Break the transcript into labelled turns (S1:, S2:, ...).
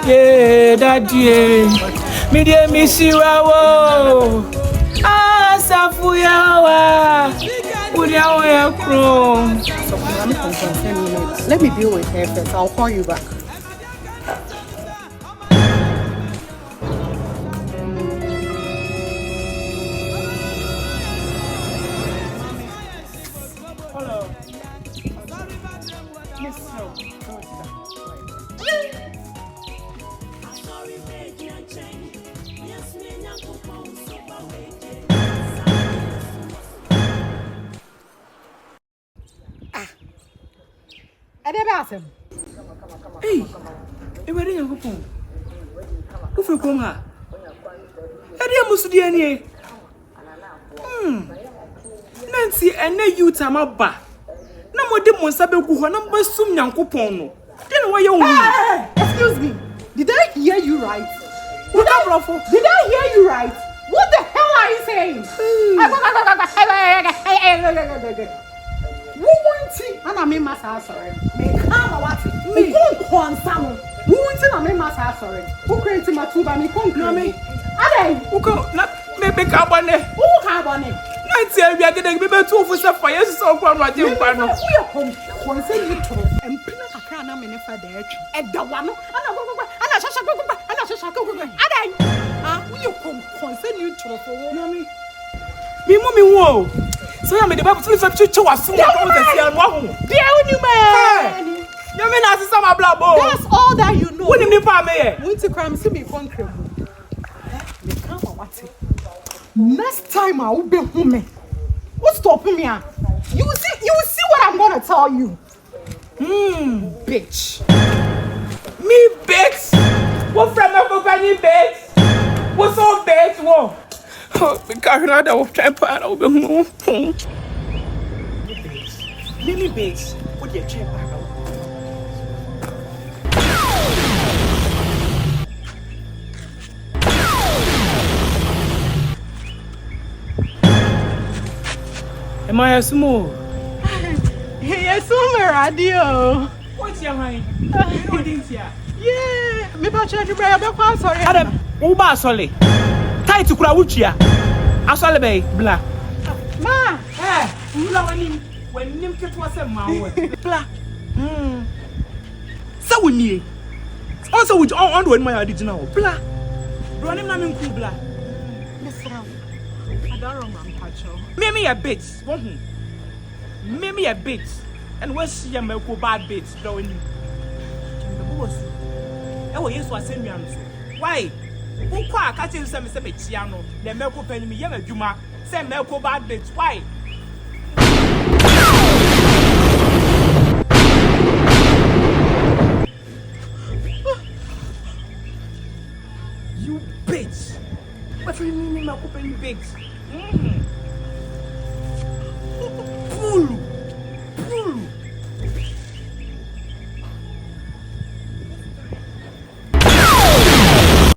S1: Yeah, daddy. Me dear Missirawo. Ah, Safuyawa. Udiawa Chrome.
S2: Let me deal with her first. I'll call you back.
S1: Hello. Yes, Hey, you ready to go? Who for come here? Adi amusudi ani. Nancy ene youth amaba. Na mode mo nsa begu ho na mbasum nyankopon no. Den wo ye wo.
S2: Excuse me. Did I hear you right?
S1: Did
S2: I hear you right? What the hell are you saying? Ana me masa sorry. Me come what? Me kon sam. Who want na me masa sorry. Who create my tuba me kon me. Ade,
S1: who ko na me be ka bone.
S2: Who ka bone?
S1: Nancy e wi agede be be tu fu se fa yesu so kwa no ade nkwa no.
S2: Who ye kon say you to. Empina kakra na me ne fa da atwi. Eda wa no. Ana shasha gogo. Ade. Ah, who ye kon say you to for wo me.
S1: Me mo me wo. So ya me the Bible to chuchu wasu na ko se sia no ho.
S2: Dia uni man.
S1: You mean as some blabo?
S2: That's all that you know.
S1: Who ni pa me here?
S2: Want to cram see me kon kremu. Me come what? Next time I will be home. What's stopping me? You will see what I'm going to tell you. Bitch.
S1: Me bitch. What from my company bitch? What's all bitch? What? Oh, because I don't try to over home. Lily bitch. What you try to Am I a small?
S2: Yes, radio.
S1: What's your mind? Yeah,
S2: maybe I'll change your brother. Sorry.
S1: Adam, Uba Solly. Tie to Krawuchia. I saw the blah.
S2: Ma,
S1: when Nimket was a man,
S2: blah.
S1: So we need. Also, which on when my original blah. Running namin cool blah.
S2: I don't remember.
S1: Maybe a bit. Maybe a bit. And what's your Maakuo bad bits doing? Oh, yes, was send me answer. Why? Who quite catching some piano? The Maakuo penny me, young Juma, send Maakuo bad bits. Why?